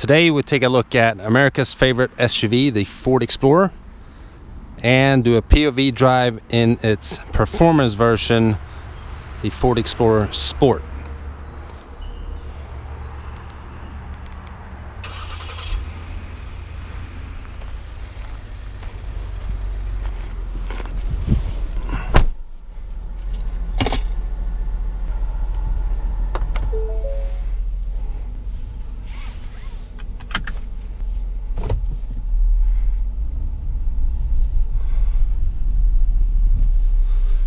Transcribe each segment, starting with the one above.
Today we take a look at America's favorite SUV, the Ford Explorer, and do a POV drive in its performance version, the Ford Explorer Sport.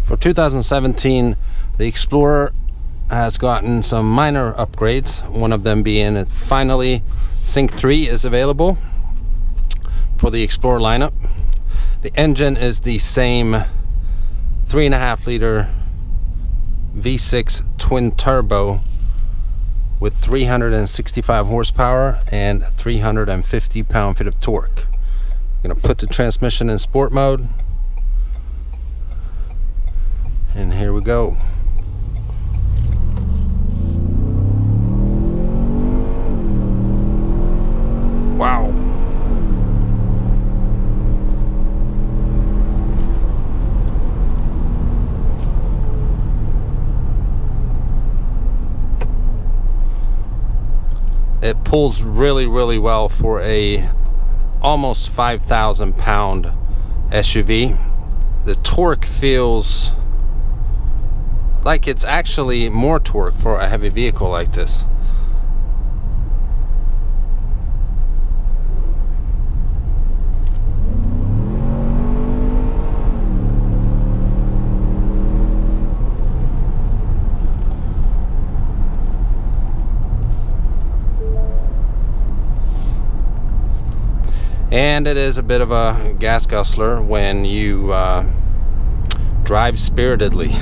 For 2017, the Explorer has gotten some minor upgrades, one of them being that finally Sync 3 is available for the Explorer lineup. The engine is the same 3.5 liter V6 twin turbo with 365 horsepower and 350 pound-feet of torque. I'm going to put the transmission in sport mode. And here we go. Wow. It pulls really well for a almost 5,000 pound SUV. The torque feels like it's actually more torque for a heavy vehicle like this. And it is a bit of a gas guzzler when you drive spiritedly.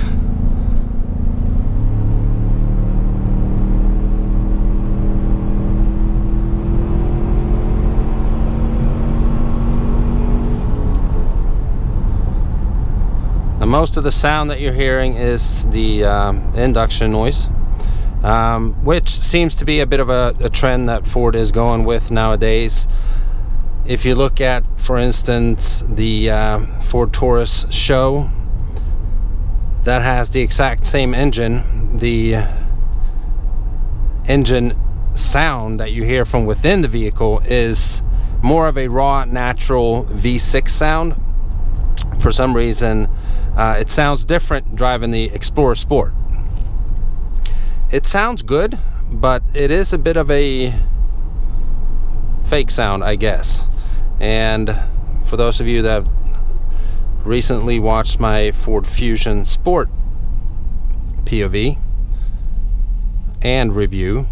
Most of the sound that you're hearing is the induction noise, which seems to be a bit of a trend that Ford is going with nowadays. If you look at, for instance, the Ford Taurus show, that has the exact same engine. The engine sound that you hear from within the vehicle is more of a raw, natural V6 sound. For some reason, it sounds different driving the Explorer Sport. It sounds good, but it is a bit of a fake sound, I guess. And for those of you that have recently watched my Ford Fusion Sport POV and review,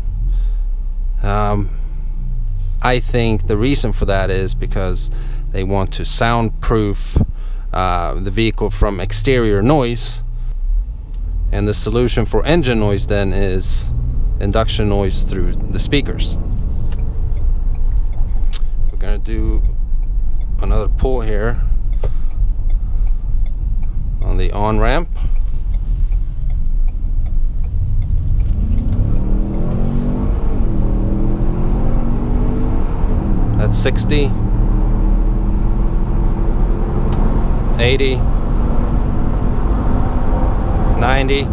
I think the reason for that is because they want to soundproof the vehicle from exterior noise, and the solution for engine noise then is induction noise through the speakers. We're gonna do another pull here on the on ramp. That's 60, 80, 90.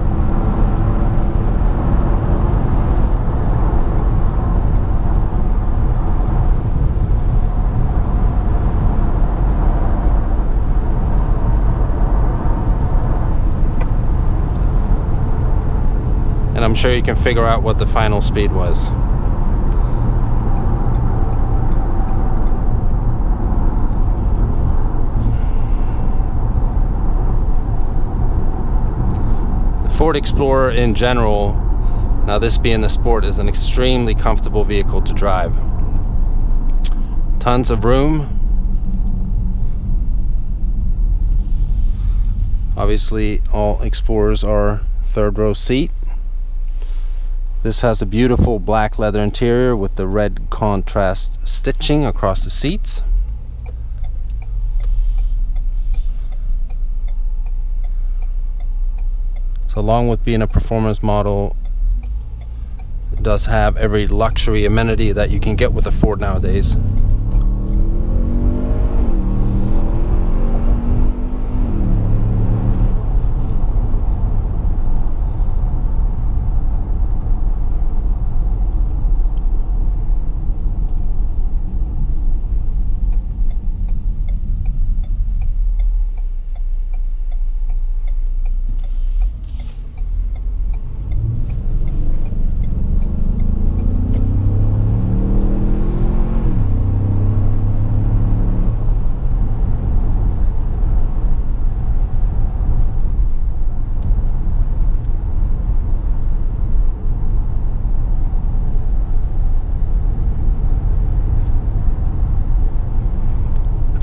And I'm sure you can figure out what the final speed was. Ford Explorer in general, now this being the Sport, is an extremely comfortable vehicle to drive. Tons of room. Obviously all Explorers are third row seat. This has a beautiful black leather interior with the red contrast stitching across the seats. So along with being a performance model, it does have every luxury amenity that you can get with a Ford nowadays.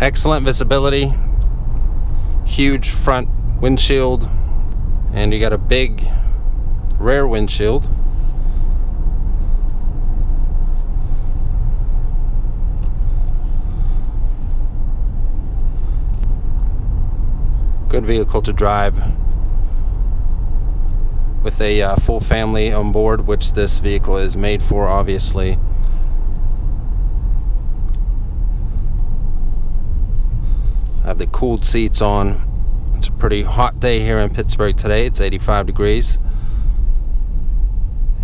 Excellent visibility, huge front windshield, and you got a big rear windshield. Good vehicle to drive with a full family on board, which this vehicle is made for, obviously. I have the cooled seats on. It's a pretty hot day here in Pittsburgh today. It's 85 degrees.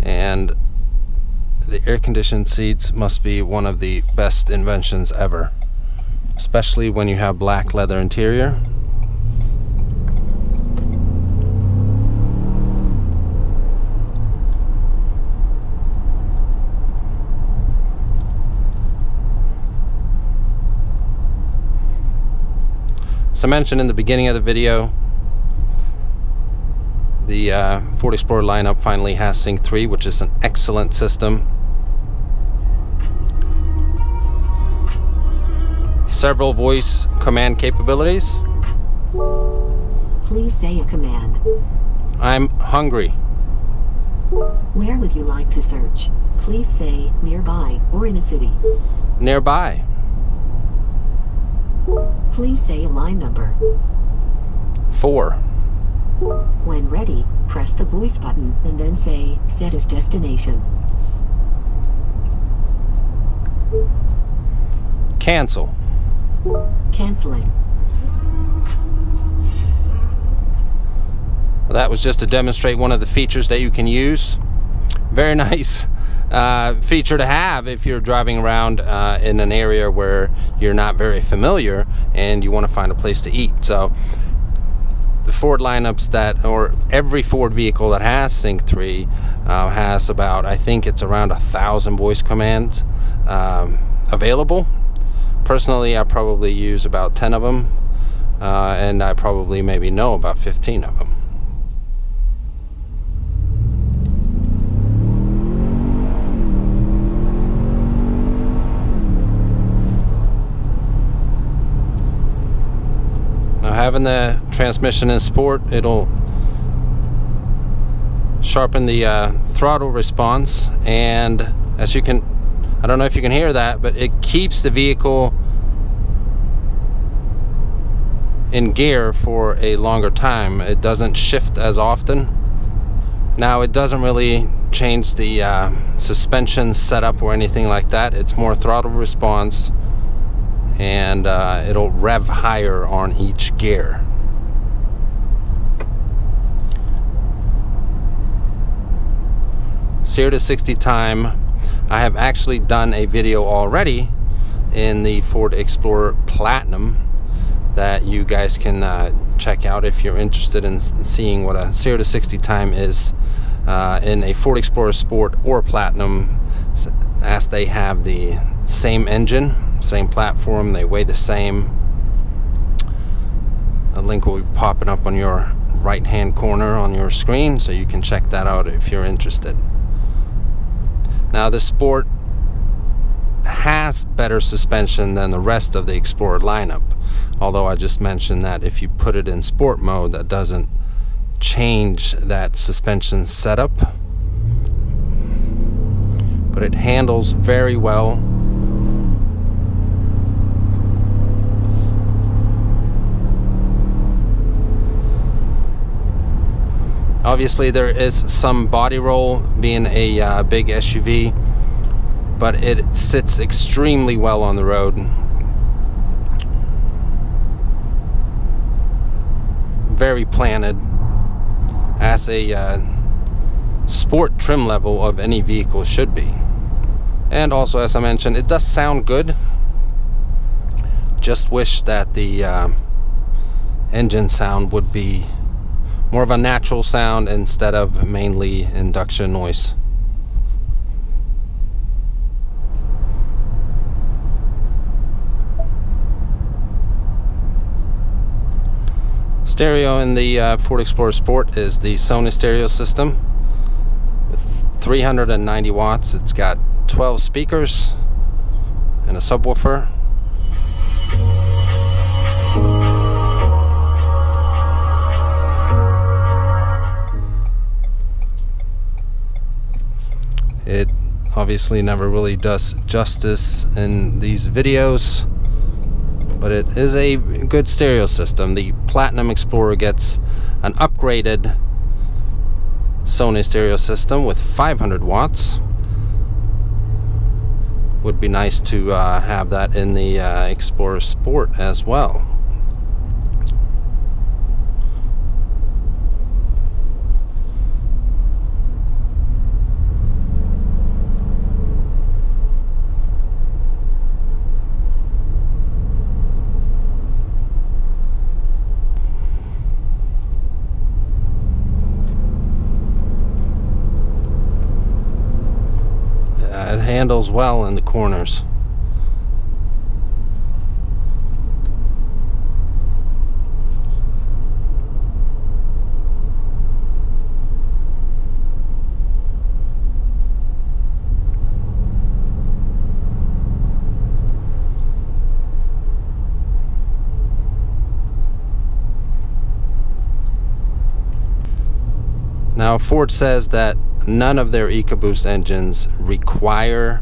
And the air-conditioned seats must be one of the best inventions ever, especially when you have black leather interior. As I mentioned in the beginning of the video, the Ford Explorer lineup finally has Sync 3, which is an excellent system. Several voice command capabilities. Please say a command. I'm hungry. Where would you like to search? Please say nearby or in a city. Nearby. Please say a line number. 4. When ready, press the voice button and then say set as destination. Cancel. Canceling. That was just to demonstrate one of the features that you can use. Very nice feature to have if you're driving around in an area where you're not very familiar and you want to find a place to eat. So the Ford lineups or every Ford vehicle that has Sync 3 has about, I think it's around 1,000 voice commands available. Personally, I probably use about 10 of them, and I probably maybe know about 15 of them. Now, having the transmission in sport, it'll sharpen the throttle response, and as you can, I don't know if you can hear that, but it keeps the vehicle in gear for a longer time. It doesn't shift as often. Now, it doesn't really change the suspension setup or anything like that. It's more throttle response, and it'll rev higher on each gear. Zero to 60 time. I have actually done a video already in the Ford Explorer Platinum that you guys can check out if you're interested in seeing what a 0 to 60 time is in a Ford Explorer Sport or Platinum, as they have the same engine, same platform, they weigh the same. A link will be popping up on your right hand corner on your screen, so you can check that out if you're interested. Now, the Sport has better suspension than the rest of the Explorer lineup, although I just mentioned that if you put it in sport mode, that doesn't change that suspension setup, but it handles very well. Obviously there is some body roll being a big SUV, but it sits extremely well on the road. Very planted, as a sport trim level of any vehicle should be. And also, as I mentioned, it does sound good. Just wish that the engine sound would be more of a natural sound instead of mainly induction noise. Stereo in the Ford Explorer Sport is the Sony stereo system with 390 watts. It's got 12 speakers and a subwoofer. It obviously never really does justice in these videos, but it is a good stereo system. The Platinum Explorer gets an upgraded Sony stereo system with 500 watts. Would be nice to have that in the Explorer Sport as well. It handles well in the corners. Now, Ford says that none of their EcoBoost engines require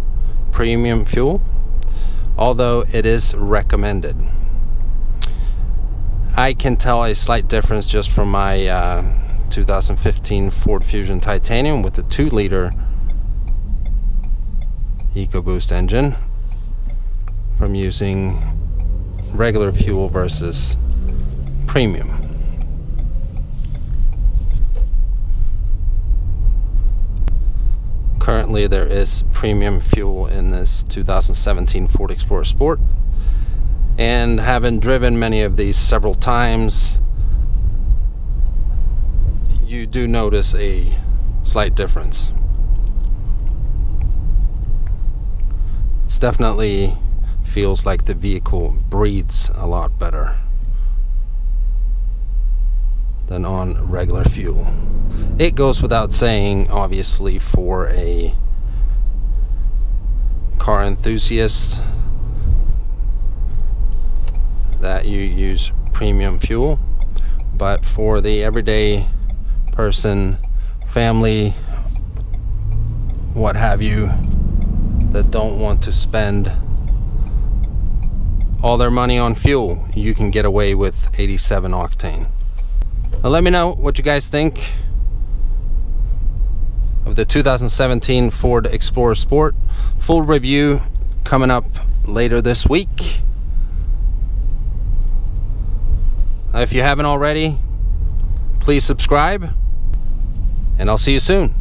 premium fuel, although it is recommended. I can tell a slight difference just from my 2015 Ford Fusion Titanium with the 2-liter EcoBoost engine from using regular fuel versus premium. Currently there is premium fuel in this 2017 Ford Explorer Sport, and having driven many of these several times, you do notice a slight difference. It definitely feels like the vehicle breathes a lot better than on regular fuel. It goes without saying, obviously, for a car enthusiast, that you use premium fuel. But for the everyday person, family, what have you, that don't want to spend all their money on fuel, you can get away with 87 octane. Now let me know what you guys think of the 2017 Ford Explorer Sport. Full review coming up later this week. If you haven't already, please subscribe, and I'll see you soon.